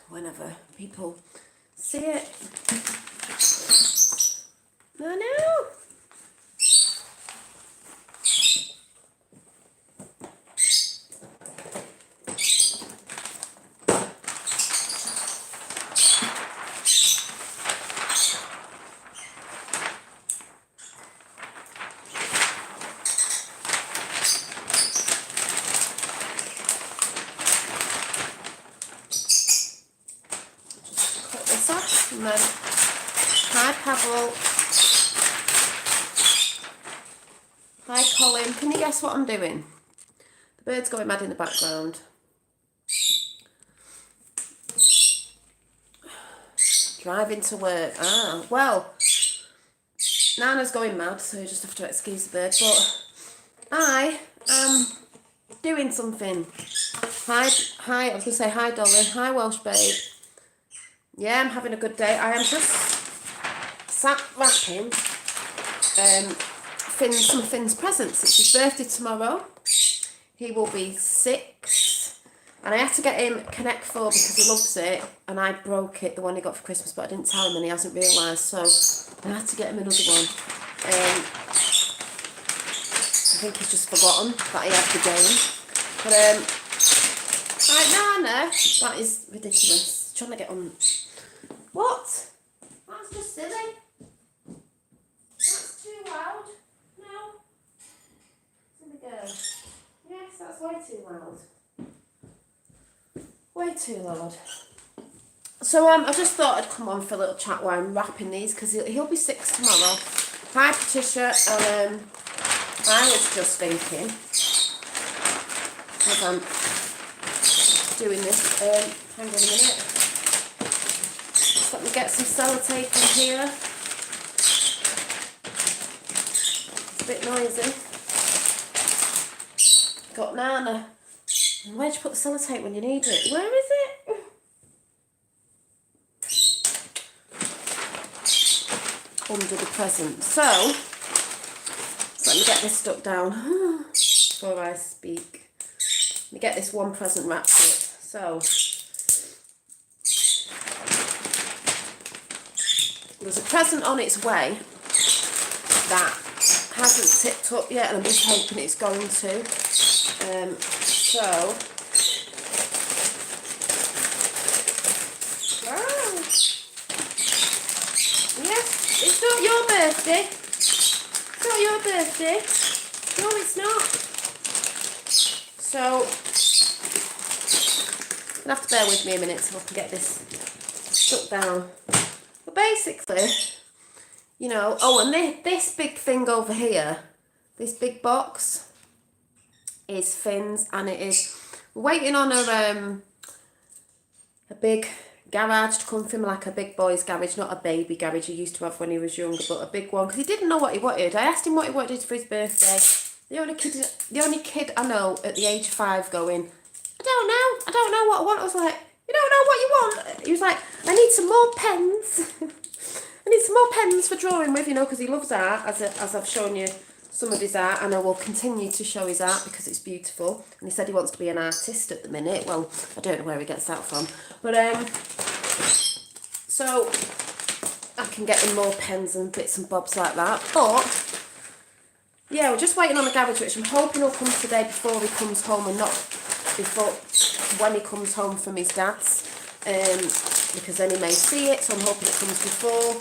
whenever people see it. I know. Cut this off and then hi Pavel. Hi Colin. Can you guess what I'm doing? The bird's going mad in the background. Driving to work. Ah, well, Nana's going mad, so you just have to excuse the bird. But I am doing something. Hi, I was going to say hi, Dolly. Hi, Welsh babe. Yeah, I'm having a good day. I am just sat wrapping Finn's presents. It's his birthday tomorrow. He will be 6. And I had to get him Connect 4 because he loves it. And I broke it, the one he got for Christmas, but I didn't tell him and he hasn't realised. So I had to get him another one. I think he's just forgotten that he had the game. But, right, Nana, that is ridiculous. Trying to get on. What? That's just silly. That's too loud. No. There we go. Yes, that's way too loud. Way too loud. So I just thought I'd come on for a little chat while I'm wrapping these because he'll be 6 tomorrow. Hi Patricia, and I was just thinking as I'm doing this, hang on a minute. Just let me get some sellotape in here. It's a bit noisy. Got Nana. And where'd you put the sellotape when you need it? Where is it? Under the present. So let me get this stuck down before I speak. Let me get this one present wrapped up. So there's a present on its way that hasn't tipped up yet, and I'm just hoping it's going to. So wow. Yes, it's not your birthday. It's not your birthday. No, it's not. So you'll have to bear with me a minute so I can get this stuck down. But basically, you know, oh, and this big thing over here, this big box is Finn's, and it is, we're waiting on a big garage to come from, like a big boy's garage, not a baby garage he used to have when he was younger, but a big one, because he didn't know what he wanted. I asked him what he wanted for his birthday. The only kid I know at the age of 5 going, I don't know what I want. I was like, you don't know what you want? He was like, I need some more pens. I need some more pens for drawing with, you know, because he loves art, as I've shown you some of his art, and I will continue to show his art because it's beautiful. And he said he wants to be an artist at the minute. Well, I don't know where he gets that from. But, so I can get him more pens and bits and bobs like that. But, yeah, we're just waiting on the garage, which I'm hoping will come today before he comes home, and not before when he comes home from his dad's. Because then he may see it, so I'm hoping it comes before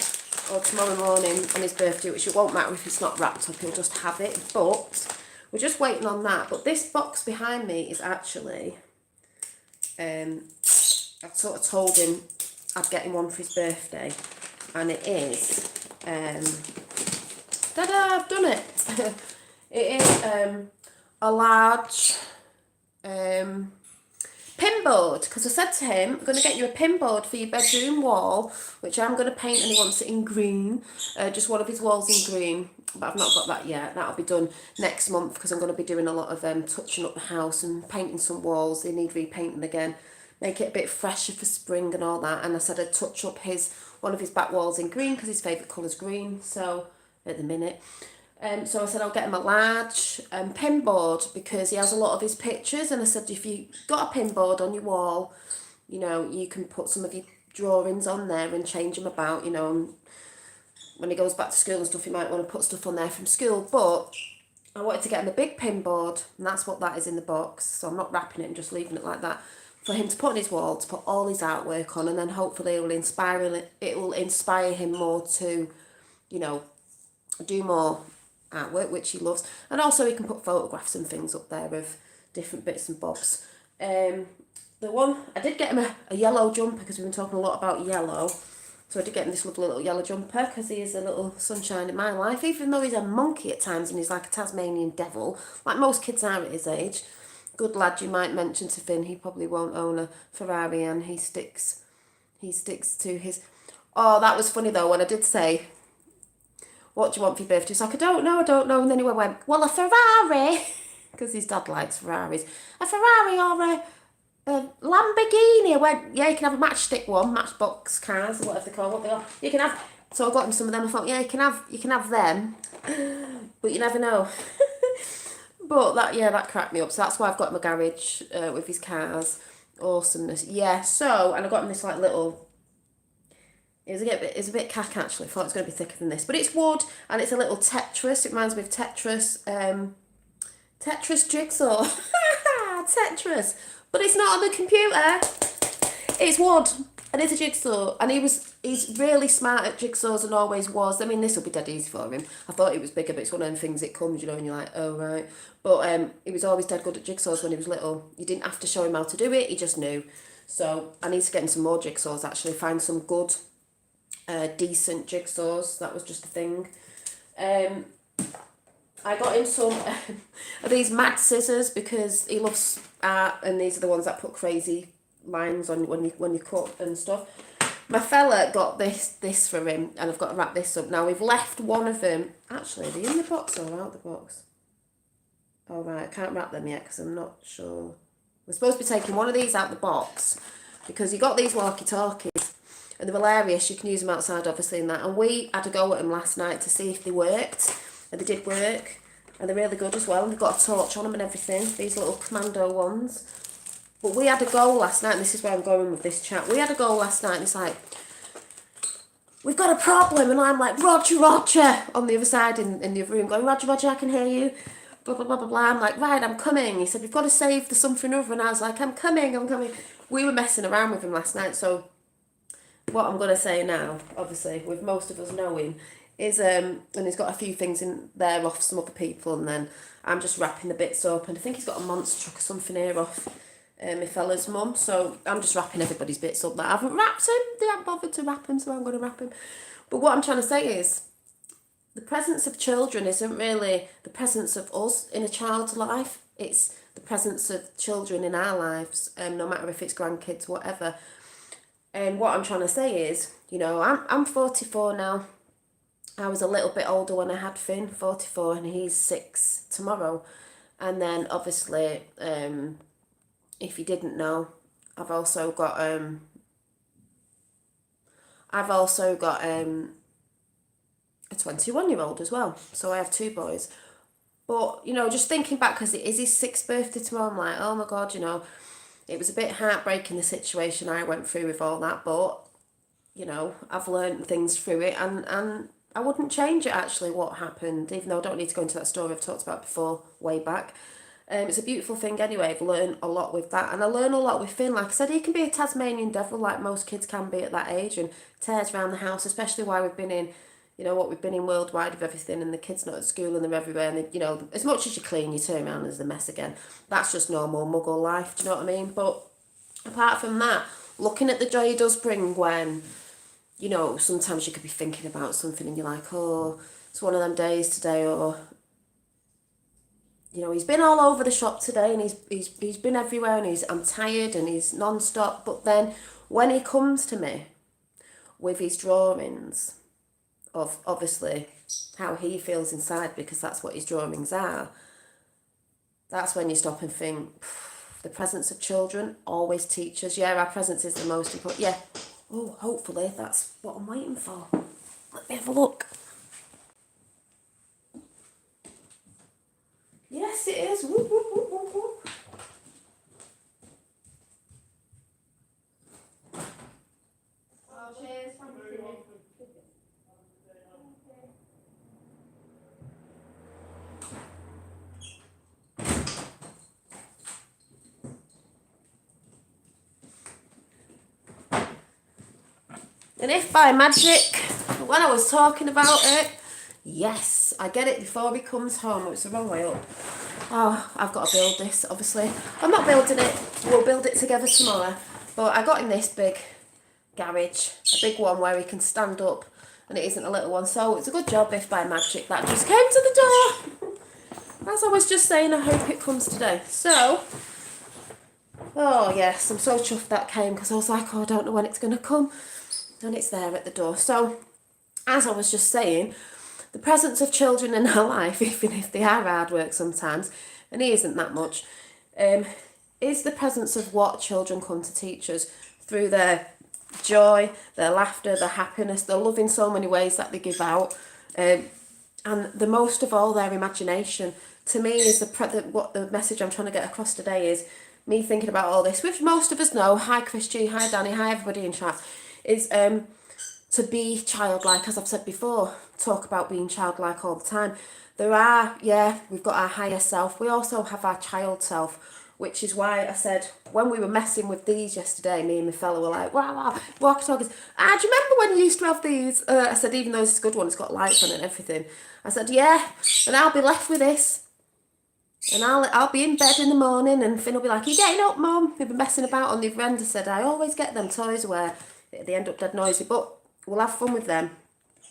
or tomorrow morning on his birthday, which it won't matter if it's not wrapped up, he'll just have it. But we're just waiting on that. But this box behind me is actually, I sort of told him I'd get him one for his birthday, and it is, ta-da, I've done it. It is a large pin board, because I said to him, I'm going to get you a pin board for your bedroom wall, which I'm going to paint, and he wants it in green, just one of his walls in green, but I've not got that yet. That'll be done next month, because I'm going to be doing a lot of touching up the house and painting some walls. They need repainting again, make it a bit fresher for spring and all that. And I said I'd touch up one of his back walls in green, because his favourite colour's green, so at the minute. So I said I'll get him a large pin board, because he has a lot of his pictures, and I said if you got a pin board on your wall, You know, you can put some of your drawings on there and change them about, you know, and when he goes back to school and stuff, he might want to put stuff on there from school. But I wanted to get him a big pin board, and that's what that is in the box. So I'm not wrapping it and just leaving it like that. For him to put on his wall, to put all his artwork on, and then hopefully it will inspire him more to, you know, do more artwork, which he loves. And also he can put photographs and things up there of different bits and bobs. The one, I did get him a yellow jumper because we've been talking a lot about yellow. So I did get him this lovely little yellow jumper because he is a little sunshine in my life, even though he's a monkey at times and he's like a Tasmanian devil, like most kids are at his age. Good lad, you might mention to Finn, he probably won't own a Ferrari, and he sticks to his... Oh, that was funny though, when I did say, what do you want for your birthday? He's like, I don't know. And then he went, well, a Ferrari, because his dad likes Ferraris. A Ferrari or a Lamborghini. I went, yeah, you can have a matchstick one, matchbox cars, whatever they call what they are. You can have... So I got him some of them. I thought, yeah, you can have them, but you never know. But that cracked me up. So that's why I've got him a garage with his cars. Awesomeness. Yeah, so, and I got him this like little... It's a bit cack actually. I thought it was going to be thicker than this. But it's wood, and it's a little Tetris. It reminds me of Tetris. Tetris jigsaw. Tetris. But it's not on the computer. It's wood. And it's a jigsaw. And he's really smart at jigsaws and always was. I mean, this will be dead easy for him. I thought it was bigger, but it's one of them things it comes, you know, and you're like, oh, right. But he was always dead good at jigsaws when he was little. You didn't have to show him how to do it. He just knew. So I need to get him some more jigsaws, actually. Find some good, decent jigsaws. That was just a thing. I got him some of these mad scissors because he loves art, and these are the ones that put crazy lines on when you cut and stuff. My fella got this for him, and I've got to wrap this up. Now we've left one of them. Actually, are they in the box or out the box? Oh right, I can't wrap them yet because I'm not sure. We're supposed to be taking one of these out the box because you got these walkie-talkies and they're hilarious. You can use them outside obviously and that. And we had a go at them last night to see if they worked, and they did work, and they're really good as well. And they've got a torch on them and everything. These little commando ones. But we had a go last night, and this is where I'm going with this chat. We had a go last night, and it's like, we've got a problem, and I'm like, Roger, on the other side in the other room, going, Roger, I can hear you, blah, blah, blah, blah, blah. I'm like, right, I'm coming. He said, we've got to save the something or other, and I was like, I'm coming. We were messing around with him last night, so what I'm going to say now, obviously, with most of us knowing, is, and he's got a few things in there off some other people, and then I'm just wrapping the bits up, and I think he's got a monster truck or something here off my fella's mum, so I'm just wrapping everybody's bits up that I haven't wrapped him. They haven't bothered to wrap him, so I'm going to wrap him. But what I'm trying to say is, the presence of children isn't really the presence of us in a child's life. It's the presence of children in our lives, no matter if it's grandkids, whatever. And what I'm trying to say is, you know, I'm 44 now. I was a little bit older when I had Finn, 44, and he's 6 tomorrow. And then obviously, if you didn't know, I've also got a 21-year-old as well. So I have 2 boys. But, you know, just thinking back, because it is his 6th birthday tomorrow, I'm like, oh my God, you know, it was a bit heartbreaking, the situation I went through with all that. But, you know, I've learned things through it, and I wouldn't change it, actually, what happened, even though I don't need to go into that story I've talked about before, way back. It's a beautiful thing anyway. I've learned a lot with that, and I learn a lot with Finn. Like I said, he can be a Tasmanian devil like most kids can be at that age, and tears around the house, especially while we've been in, you know, what we've been in worldwide with everything, and the kids not at school and they're everywhere, and they, you know, as much as you clean, you turn around and there's a mess again. That's just normal muggle life, do you know what I mean? But apart from that, looking at the joy he does bring when, you know, sometimes you could be thinking about something and you're like, oh, it's one of them days today, or, you know, he's been all over the shop today, and he's been everywhere, and I'm tired, and he's non-stop. But then when he comes to me with his drawings of obviously how he feels inside, because that's what his drawings are, that's when you stop and think, the presence of children always teaches. Yeah, our presence is the most important. Yeah. Oh, hopefully that's what I'm waiting for. Let me have a look. Yes, it is. Whoop, whoop, whoop, whoop, whoop. And if by magic, when I was talking about it, yes, I get it before he comes home. It's the wrong way up. Oh, I've got to build this, obviously. I'm not building it. We'll build it together tomorrow. But I got him this big garage, a big one where he can stand up and it isn't a little one. So it's a good job if by magic that just came to the door. As I was just saying, I hope it comes today. So, oh yes, I'm so chuffed that came because I was like, oh, I don't know when it's going to come. And it's there at the door. So, as I was just saying, the presence of children in our life, even if they are hard work sometimes, and he isn't that much, is the presence of what children come to teach us through their joy, their laughter, their happiness, their love in so many ways that they give out, and the most of all, their imagination. To me, is what the message I'm trying to get across today is me thinking about all this, which most of us know. Hi, Christy. Hi, Danny. Hi, everybody in chat. Is to be childlike, as I've said before. Talk about being childlike all the time. We've got our higher self. We also have our child self, which is why I said when we were messing with these yesterday, me and my fella were like, wow, walkie-talkies. Do you remember when you used to have these? I said, even though it's a good one, it's got lights on it and everything. I said, yeah, and I'll be left with this. And I'll be in bed in the morning and Finn will be like, are you getting up, Mum? We've been messing about on the other end. I said, I always get them toys where they end up dead noisy, but we'll have fun with them.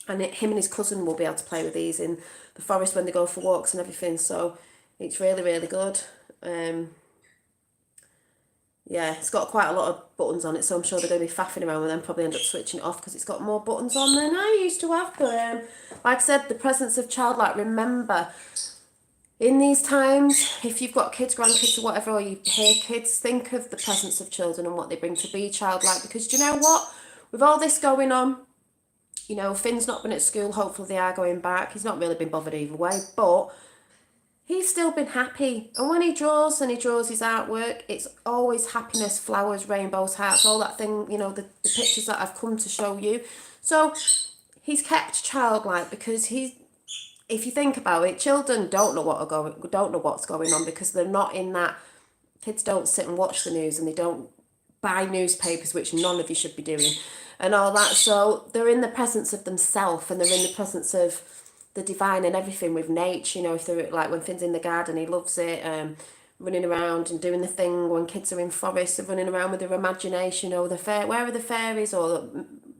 And him and his cousin will be able to play with these in the forest when they go for walks and everything. So it's really, really good. Yeah, it's got quite a lot of buttons on it, so I'm sure they're going to be faffing around with them, probably end up switching it off because it's got more buttons on than I used to have. But like I said, the presence of childlike, remember, in these times, if you've got kids, grandkids or whatever, or you hear kids, think of the presence of children and what they bring to be childlike. Because do you know what? With all this going on, you know, Finn's not been at school, hopefully they are going back. He's not really been bothered either way, but he's still been happy. And when he draws and he draws his artwork, it's always happiness, flowers, rainbows, hearts, all that thing, you know, the pictures that I've come to show you. So he's kept childlike because if you think about it, children don't know what's going on because they're not in that. Kids don't sit and watch the news and they don't buy newspapers, which none of you should be doing, and all that. So they're in the presence of themselves and they're in the presence of the divine and everything with nature. You know, if they're like when Finn's in the garden, he loves it. Running around and doing the thing when kids are in forests, they're running around with their imagination. Or where are the fairies? Or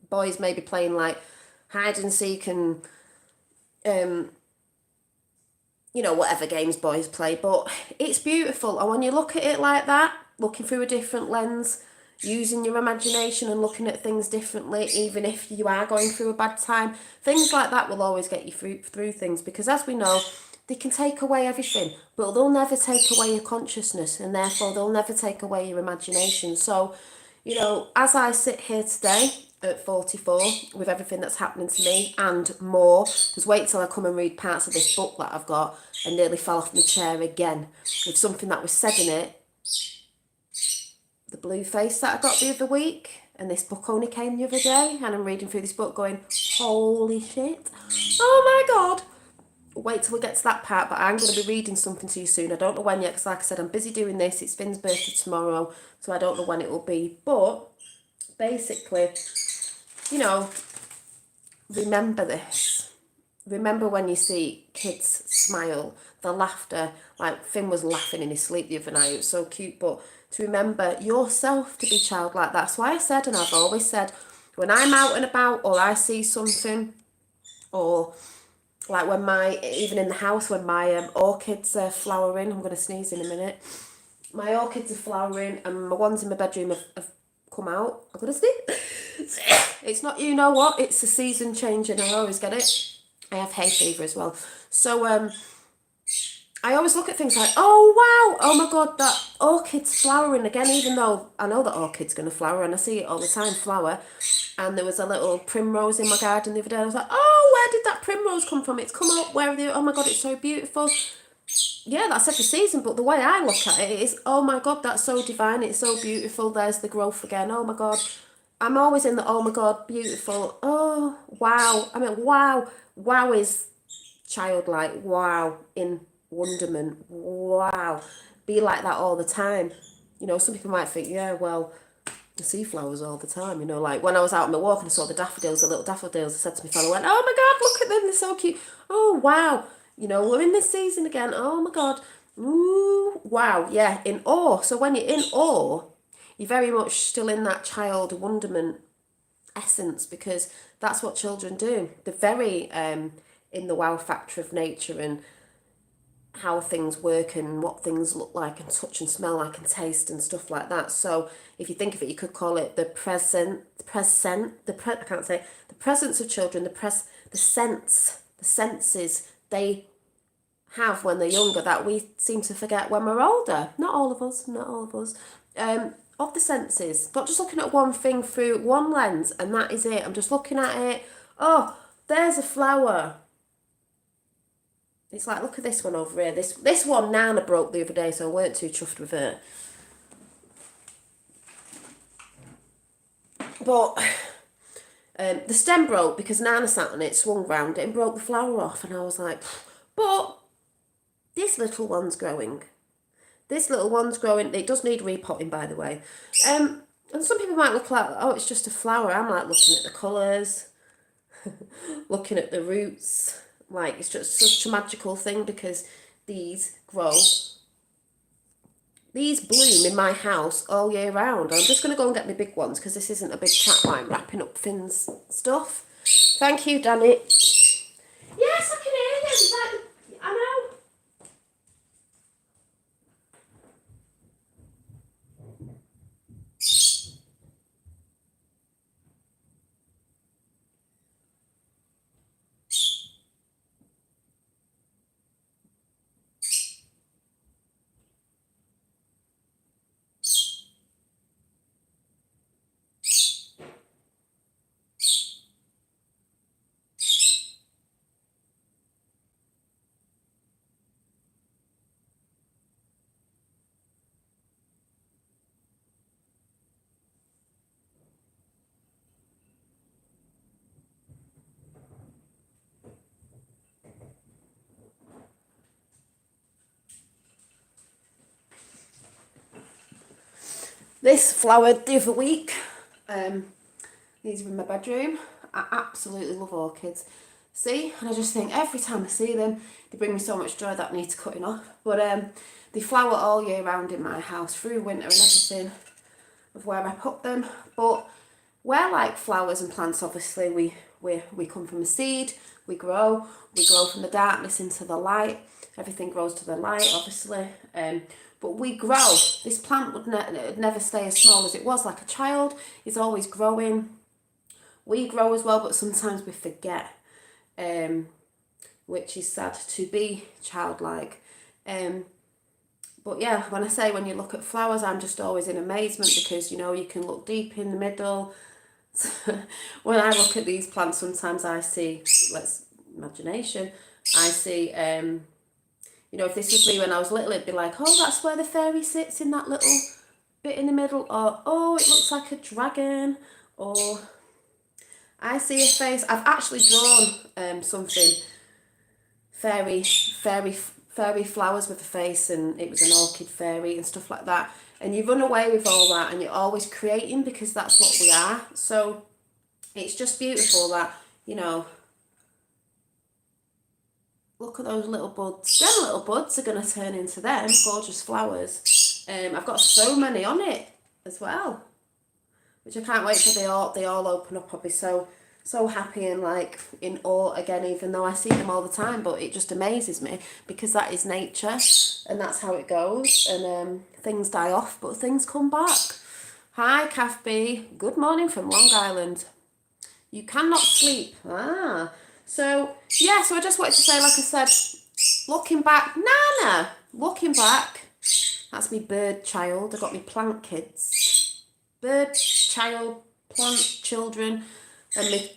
boys maybe playing like hide and seek and you know, whatever games boys play. But it's beautiful, and when you look at it like that, looking through a different lens, using your imagination and looking at things differently, even if you are going through a bad time, things like that will always get you through things, because as we know, they can take away everything, but they'll never take away your consciousness, and therefore they'll never take away your imagination. So, you know, as I sit here today at 44 with everything that's happening to me and more, because wait till I come and read parts of this book that I've got and nearly fell off my chair again with something that was said in it, the blue face that I got the other week, and this book only came the other day, and I'm reading through this book going, holy shit, oh my god. Wait till we get to that part, but I'm going to be reading something to you soon. I don't know when yet, because like I said, I'm busy doing this. It's Finn's birthday tomorrow, so I don't know when it will be. But basically, you know, remember this. Remember when you see kids smile, the laughter, like Finn was laughing in his sleep the other night. It was so cute. But to remember yourself to be childlike. That's why I said, and I've always said, when I'm out and about or I see something, or like when even in the house, when my orchids are flowering, I'm going to sneeze in a minute. My orchids are flowering and my ones in my bedroom have come out. I'm going to sneeze. It's not, you know what, it's a season change and I always get it. I have hay fever as well. So I always look at things like, oh wow, oh my god, that orchid's flowering again, even though I know that orchid's going to flower and I see it all the time flower. And there was a little primrose in my garden the other day. I was like, oh, where did that primrose come from? It's come up, where are they? Oh my god, it's so beautiful. Yeah, that's every season, but the way I look at it is, oh my god, that's so divine, it's so beautiful, there's the growth again, oh my god. I'm always in the, oh my god, beautiful, oh, wow. I mean, wow. Wow is childlike, wow, in wonderment, wow. Be like that all the time. You know, some people might think, yeah, well, I see flowers all the time, you know, like when I was out on my walk and I saw the daffodils, the little daffodils, I said to my fellow, went, oh my God, look at them, they're so cute. Oh, wow. You know, we're in this season again. Oh my God. Ooh, wow. Yeah, in awe. So when you're in awe, you're very much still in that child wonderment essence, because that's what children do. They're very in the wow factor of nature and how things work and what things look like and touch and smell like and taste and stuff like that. So if you think of it, you could call it the I can't say, the presence of children, the senses they have when they're younger that we seem to forget when we're older. Not all of us. Of the senses, not just looking at one thing through one lens and that is it. I'm just looking at it. Oh, there's a flower. It's like, look at this one over here. This one Nana broke the other day, so I weren't too chuffed with her. But the stem broke because Nana sat on it, swung round it and broke the flower off. And I was like, but this little one's growing. This little one's growing. It does need repotting, by the way. And some people might look like, oh, it's just a flower. I'm like looking at the colours, looking at the roots. Like, it's just such a magical thing because these bloom in my house all year round. I'm just going to go and get my big ones because this isn't a big chat while I'm wrapping up Finn's stuff. Thank you, Danny. Yes, I can hear you. Like, I know. This flowered the other week. These are in my bedroom. I absolutely love orchids. See, and I just think every time I see them, they bring me so much joy that needs cutting off. But they flower all year round in my house, through winter and everything, of where I put them. But we're like flowers and plants, obviously, we come from a seed, we grow from the darkness into the light. Everything grows to the light, obviously. But we grow. This plant would never stay as small as it was. Like a child is always growing. We grow as well, but sometimes we forget, which is sad to be childlike. But yeah, when you look at flowers, I'm just always in amazement because, you know, you can look deep in the middle. When I look at these plants, sometimes I see, imagination, I see, you know, if this was me when I was little, it'd be like, oh, that's where the fairy sits, in that little bit in the middle. Or, oh, it looks like a dragon. Or I see a face. I've actually drawn something, fairy flowers with a face, and it was an orchid fairy and stuff like that. And you run away with all that and you're always creating because that's what we are. So it's just beautiful that, you know, look at those little buds. Them little buds are going to turn into them gorgeous flowers. I've got so many on it as well, which I can't wait till they all open up. I'll be so happy and like in awe again, even though I see them all the time. But it just amazes me because that is nature and that's how it goes. And things die off, but things come back. Hi, Kath B. Good morning from Long Island. You cannot sleep. So, yeah, so I just wanted to say, like I said, looking back, Nana, looking back, that's me bird child. I got me plant kids. Bird child, plant children, and my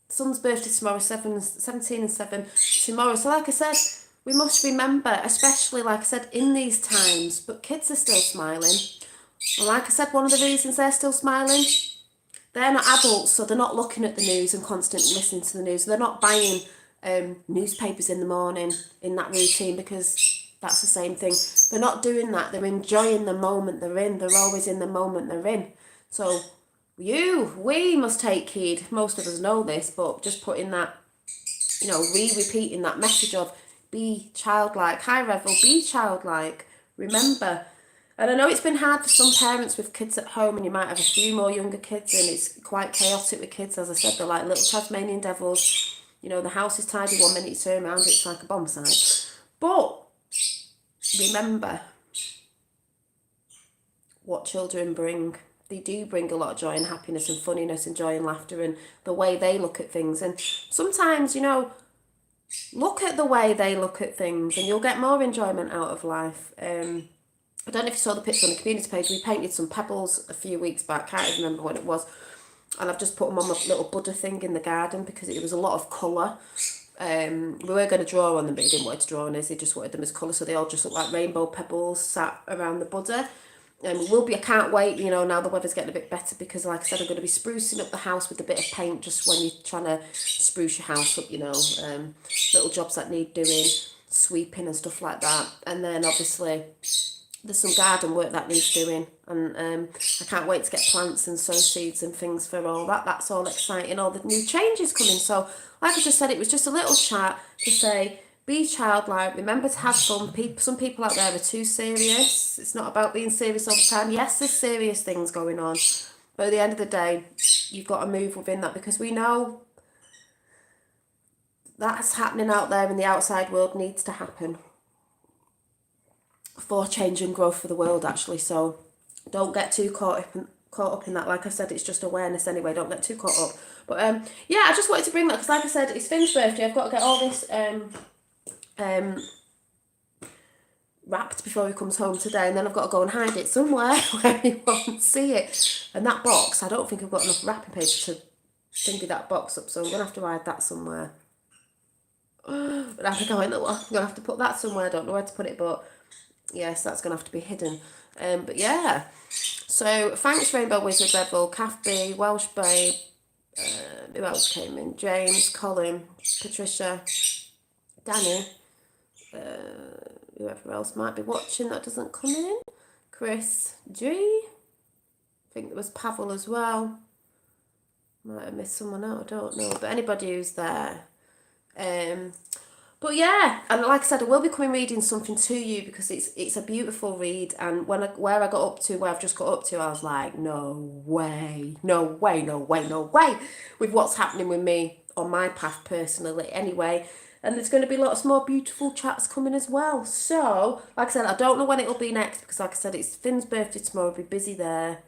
son's birthday tomorrow, 17 and 7 tomorrow. So, like I said, we must remember, especially, like I said, in these times, but kids are still smiling. And like I said, one of the reasons they're still smiling, they're not adults, so they're not looking at the news and constantly listening to the news. They're not buying newspapers in the morning in that routine because that's the same thing. They're not doing that. They're enjoying the moment they're in. They're always in the moment they're in. So we must take heed. Most of us know this, but just putting that, repeating that message of be childlike. Hi Revel, be childlike. Remember. And I know it's been hard for some parents with kids at home, and you might have a few more younger kids, and it's quite chaotic with kids. As I said, they're like little Tasmanian devils. The house is tidy, 1 minute you turn around, it's like a bomb site. But remember what children bring. They do bring a lot of joy and happiness and funniness and joy and laughter and the way they look at things. And sometimes, look at the way they look at things and you'll get more enjoyment out of life. I don't know if you saw the picture on the community page. We painted some pebbles a few weeks back. Can't even remember when it was. And I've just put them on my little Buddha thing in the garden because it was a lot of colour. We were going to draw on them, but he didn't want to draw on us. He just wanted them as colour, so they all just look like rainbow pebbles sat around the Buddha. I can't wait, now the weather's getting a bit better because, like I said, I'm going to be sprucing up the house with a bit of paint just when you're trying to spruce your house up, little jobs that need doing, sweeping and stuff like that. And then, obviously, there's some garden work that needs doing. And I can't wait to get plants and sow seeds and things for all that. That's all exciting, all the new changes coming. So, like I just said, it was just a little chat to say, be childlike, remember to have fun. Some people out there are too serious. It's not about being serious all the time. Yes, there's serious things going on. But at the end of the day, you've got to move within that because we know that's happening out there in the outside world needs to happen for change and growth for the world, actually. So don't get too caught up in that. Like I said, it's just awareness anyway. Don't get too caught up. But yeah, I just wanted to bring that because, like I said, it's Finn's birthday. I've got to get all this wrapped before he comes home today, and then I've got to go and hide it somewhere where he won't see it. And that box, I don't think I've got enough wrapping paper to thingy that box up, so I'm gonna have to hide that somewhere. But I think I'm gonna have to put that somewhere. I don't know where to put it, but yes, that's gonna have to be hidden. But yeah, so thanks Rainbow Wizard, Rebel, Kath B, Welsh Babe, who else came in? James, Colin, Patricia, Danny, whoever else might be watching that doesn't come in, Chris G, I think there was Pavel as well, might have missed someone out, I don't know, but anybody who's there. But yeah, and like I said, I will be coming reading something to you because it's a beautiful read, and where I've just got up to, I was like, no way, with what's happening with me on my path personally anyway. And there's going to be lots more beautiful chats coming as well. So, like I said, I don't know when it'll be next because, like I said, it's Finn's birthday tomorrow. I'll be busy there.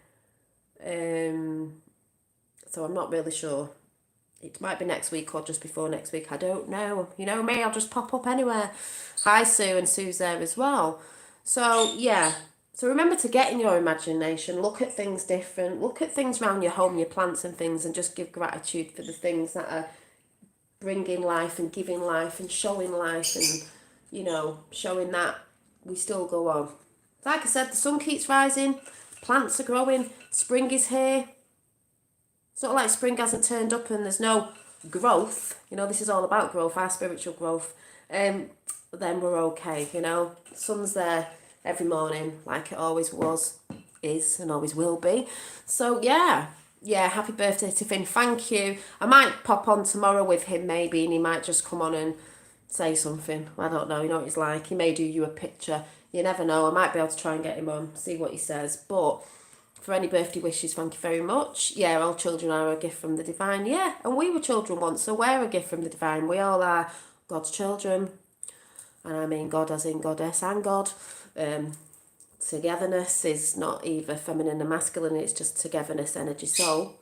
So I'm not really sure. It might be next week or just before next week. I don't know. You know me, I'll just pop up anywhere. Hi, Sue, and Sue's there as well. So, yeah. So remember to get in your imagination. Look at things different. Look at things around your home, your plants and things, and just give gratitude for the things that are bringing life and giving life and showing life and, showing that we still go on. Like I said, the sun keeps rising, plants are growing, spring is here. It's not like spring hasn't turned up and there's no growth. This is all about growth, our spiritual growth. Then we're okay, The sun's there every morning like it always was, is, and always will be. So, yeah, happy birthday to Finn. Thank you. I might pop on tomorrow with him maybe, and he might just come on and say something. I don't know. You know what he's like. He may do you a picture. You never know. I might be able to try and get him on, see what he says. But for any birthday wishes, thank you very much. Yeah, all children are a gift from the divine. Yeah, and we were children once, so we're a gift from the divine. We all are God's children. And I mean God as in goddess and God. Togetherness is not either feminine or masculine, it's just togetherness energy. So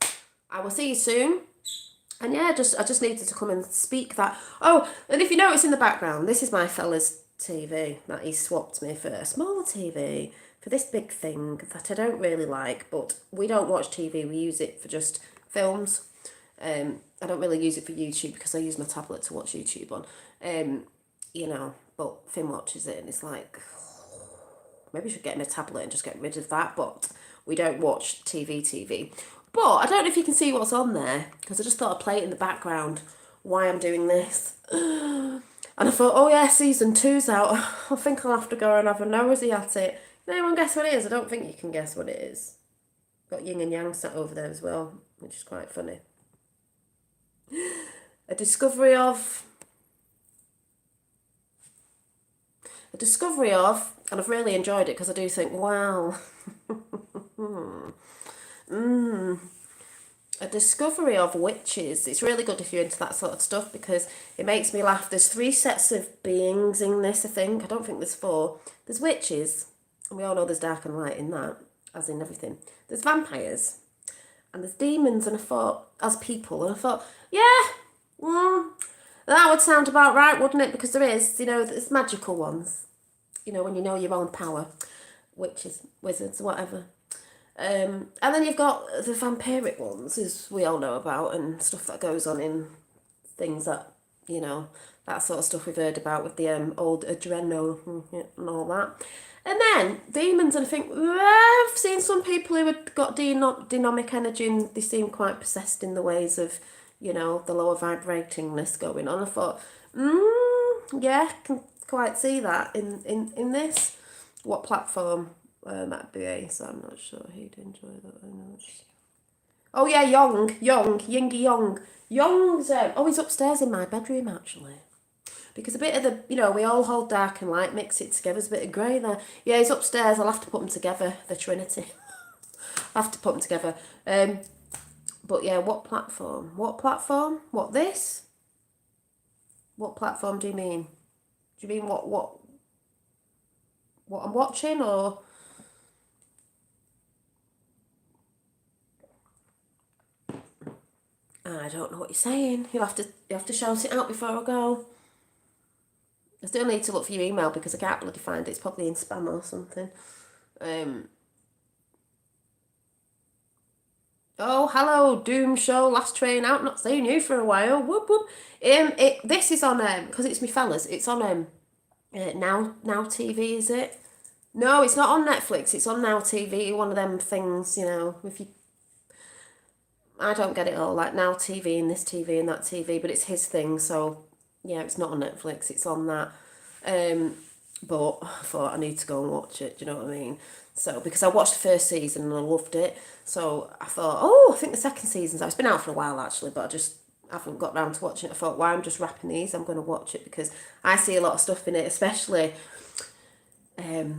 I will see you soon. And yeah, I just needed to come and speak that. Oh, and if you notice in the background, this is my fella's TV that he swapped me for a smaller TV for this big thing that I don't really like, but we don't watch TV, we use it for just films. I don't really use it for YouTube because I use my tablet to watch YouTube on. But Finn watches it and it's like, maybe I should get him a tablet and just get rid of that, but we don't watch TV. But I don't know if you can see what's on there, because I just thought I'd play it in the background, why I'm doing this. And I thought, oh yeah, season 2's out. I think I'll have to go and have a nosy at it. Can anyone guess what it is? I don't think you can guess what it is. Got yin and yang sat over there as well, which is quite funny. A discovery of, and I've really enjoyed it because I do think, wow, a discovery of witches. It's really good if you're into that sort of stuff because it makes me laugh. There's 3 sets of beings in this, I think. I don't think there's 4. There's witches, and we all know there's dark and light in that, as in everything. There's vampires, and there's demons, and I thought, as people, and I thought, yeah, that would sound about right, wouldn't it? Because there is, there's magical ones, when you know your own power, witches, wizards, whatever. And then you've got the vampiric ones, as we all know about, and stuff that goes on in things that, that sort of stuff we've heard about with the old adreno and all that. And then demons, and I think, I've seen some people who have got demonic energy and they seem quite possessed in the ways of, the lower vibratingness going on. I thought, yeah, I can quite see that in this. What platform that'd be, so I'm not sure he'd enjoy that very much. Oh yeah, Yingy Yong. Yong's, he's upstairs in my bedroom actually. Because a bit of the, we all hold dark and light, mix it together, there's a bit of grey there. Yeah, he's upstairs, I'll have to put them together, the Trinity. I'll have to put them together. But yeah, what platform? What platform? What, this? What platform do you mean? Do you mean what I'm watching, or? I don't know what you're saying. You have to shout it out before I go. I still need to look for your email because I can't bloody find it. It's probably in spam or something. Oh, hello, Doom Show, last train out, not seen you for a while. Whoop whoop. This is on because it's me fellas. It's on Now TV, is it? No, it's not on Netflix. It's on Now TV. One of them things, if you. I don't get it all, like Now TV and this TV and that TV, but it's his thing, so yeah, it's not on Netflix. It's on that. But I thought I need to go and watch it. Do you know what I mean? So, because I watched the first season and I loved it, so I thought, I think the second season's out. It's been out for a while actually, but I just haven't got round to watching it. I thought, why I'm just wrapping these, I'm going to watch it because I see a lot of stuff in it, especially, was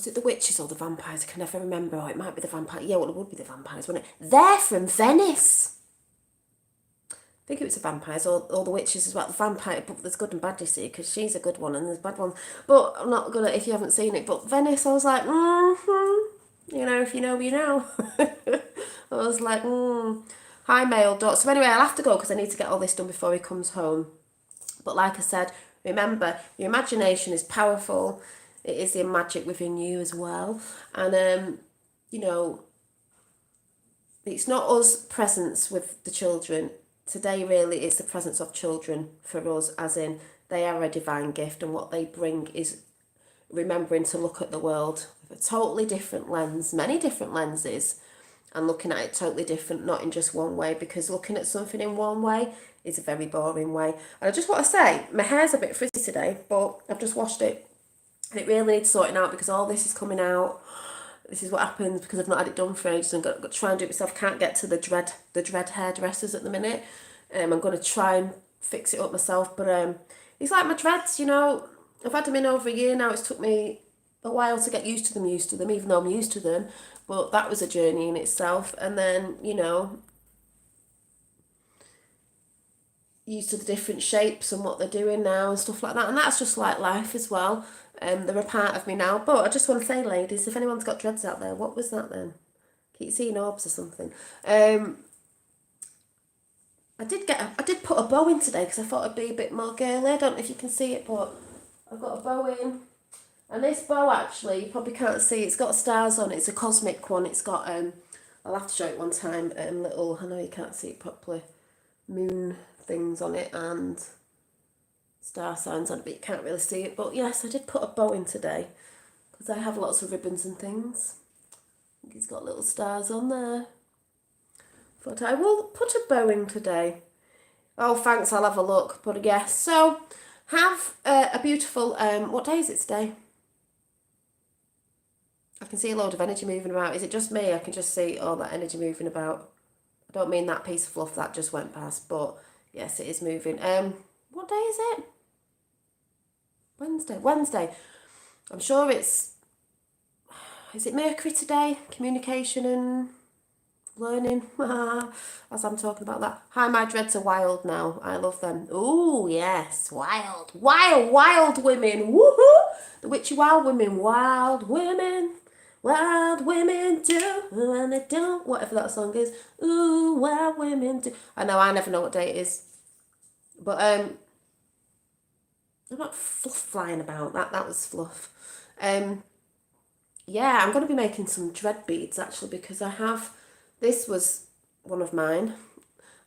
it the witches or the vampires? I can never remember. Oh, it might be the vampire. Yeah, well, it would be the vampires, wouldn't it? They're from Venice. I think it was the vampires or the witches as well. The vampire, but there's good and bad, you see, because she's a good one and there's bad ones. But I'm not gonna, if you haven't seen it. But Venice, I was like, if you know, you know. I was like, Hi, mail dot. So anyway, I'll have to go because I need to get all this done before he comes home. But like I said, remember, your imagination is powerful. It is the magic within you as well. And, it's not us presence with the children. Today, really, it's the presence of children for us, as in they are a divine gift, and what they bring is remembering to look at the world with a totally different lens, many different lenses, and looking at it totally different, not in just one way, because looking at something in one way is a very boring way. And I just want to say, my hair's a bit frizzy today, but I've just washed it, and it really needs sorting out because all this is coming out. This is what happens because I've not had it done for ages and got to try and do it myself. Can't get to the dread hairdressers at the minute. I'm going to try and fix it up myself. But it's like my dreads, I've had them in over a year now. It's took me a while to get used to them, even though I'm used to them. But that was a journey in itself. And then, used to the different shapes and what they're doing now and stuff like that. And that's just like life as well. They're a part of me now. But I just want to say, ladies, if anyone's got dreads out there, what was that then? Keep seeing orbs or something. I did put a bow in today because I thought it'd be a bit more girly. I don't know if you can see it, but I've got a bow in. And this bow, actually, you probably can't see, it's got stars on it. It's a cosmic one. It's got, I'll have to show it one time, little, I know you can't see it properly, moon things on it and star signs on it, but you can't really see it. But yes, I did put a bow in today because I have lots of ribbons and things. I think it's got little stars on there. But I will put a bow in today. Oh, thanks, I'll have a look. But yes, so have a beautiful, what day is it today? I can see a load of energy moving about. Is it just me? I can just see all that energy moving about. I don't mean that piece of fluff that just went past, but yes, it is moving. What day is it? Wednesday. I'm sure it's, is it Mercury today? Communication and learning. As I'm talking about that. Hi, my dreads are wild now. I love them. Ooh, yes. Wild women. Woohoo! The witchy wild women. Wild women. Wild women do. And they don't. Whatever that song is. Ooh, wild women do. I know, I never know what day it is. But, I'm not fluff flying about. That was fluff. Yeah, I'm going to be making some dread beads actually because I have, this was one of mine.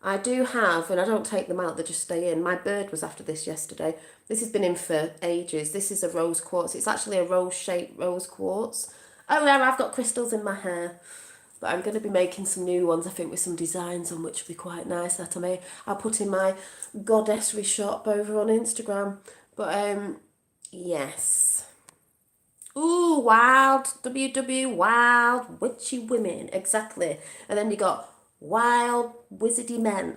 I do have, and I don't take them out, they just stay in. My bird was after this yesterday. This has been in for ages. This is a rose quartz. It's actually a rose-shaped rose quartz. Oh yeah, I've got crystals in my hair. But I'm going to be making some new ones, I think, with some designs on, which will be quite nice. That I'll put in my goddessry shop over on Instagram. But, yes. Ooh, wild, wild, witchy women, exactly. And then you got wild, wizardy men.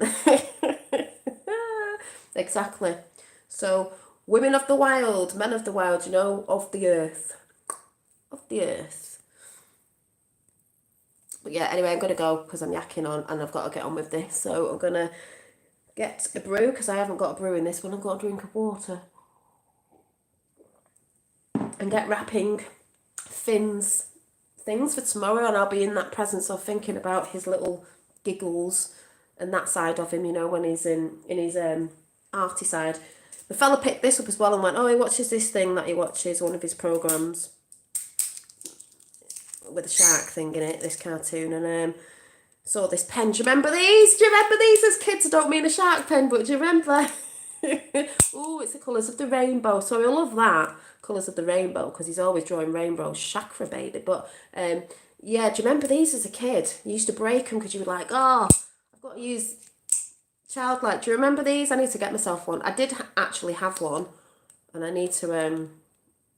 Exactly. So, women of the wild, men of the wild, you know, of the earth. Of the earth. But yeah, anyway, I'm going to go because I'm yakking on and I've got to get on with this. So, I'm going to get a brew because I haven't got a brew in this one. I've got a drink of water. And get wrapping Finn's things for tomorrow, and I'll be in that presence of thinking about his little giggles and that side of him, you know, when he's in his arty side. The fella picked this up as well and went, oh, he watches this thing that he watches, one of his programmes with a shark thing in it, this cartoon, and saw this pen. Do you remember these? Do you remember these as kids? I don't mean a shark pen, but do you remember? Oh, it's the colours of the rainbow. So I love that. Colours of the rainbow, because he's always drawing rainbow chakra, baby. But, yeah, do you remember these as a kid? You used to break them because you were like, oh, I've got to use childlike. Do you remember these? I need to get myself one. I did actually have one, and I need to,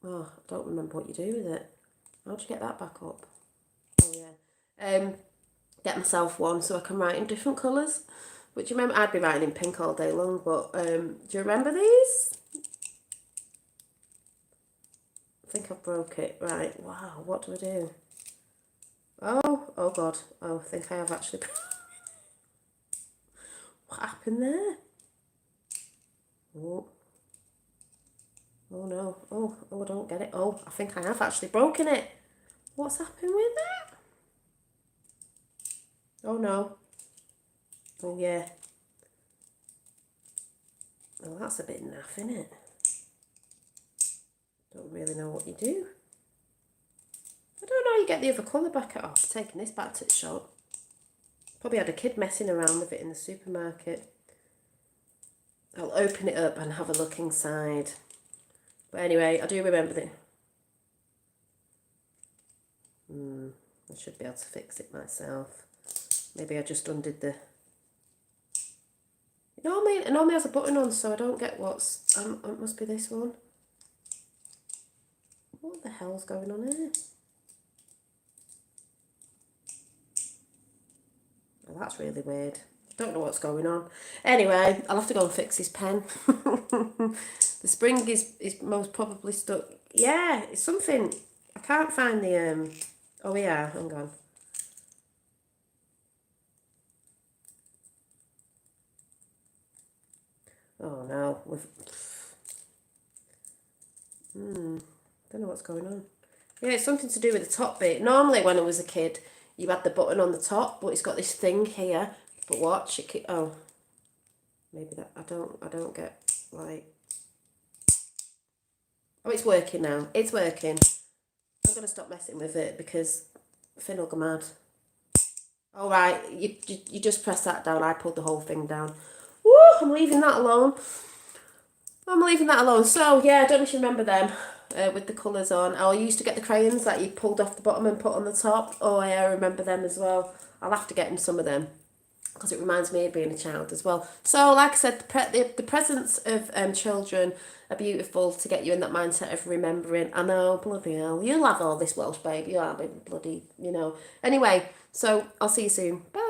oh, I don't remember what you do with it. How'd you get that back up? Oh, yeah. Get myself one so I can write in different colours. But do you remember, I'd be writing in pink all day long, but do you remember these? I think I broke it. Right, wow, what do I do? Oh God, oh, I think I have actually. What happened there? Oh no, oh, I don't get it. Oh, I think I have actually broken it. What's happened with that? Oh no. Oh yeah. Oh, that's a bit naff, isn't it? Don't really know what you do. I don't know how you get the other colour back at. Oh, I'm taking this back to the shop. Probably had a kid messing around with it in the supermarket. I'll open it up and have a look inside. But anyway, I do remember that. I should be able to fix it myself. Maybe I just undid the... It normally has a button on, so I don't get what's... it must be this one. What the hell's going on here? Oh, that's really weird. Don't know what's going on. Anyway, I'll have to go and fix his pen. The spring is most probably stuck. Yeah, it's something... I can't find the... Oh yeah, hang on. Oh no, don't know what's going on. Yeah, it's something to do with the top bit. Normally when I was a kid, you had the button on the top, but it's got this thing here. But watch, oh, maybe that, I don't get, like, oh, it's working now. It's working. I'm going to stop messing with it because Finn will go mad. All right, you just press that down. I pulled the whole thing down. Woo, I'm leaving that alone. So, yeah, I don't know if you remember them with the colours on. I used to get the crayons that you pulled off the bottom and put on the top. Oh, yeah, I remember them as well. I'll have to get him some of them. because it reminds me of being a child as well. So, like I said, the presence of children are beautiful to get you in that mindset of remembering. I know, bloody hell, you'll have all this Welsh, babe. You'll have it, bloody, you know. Anyway, so I'll see you soon. Bye.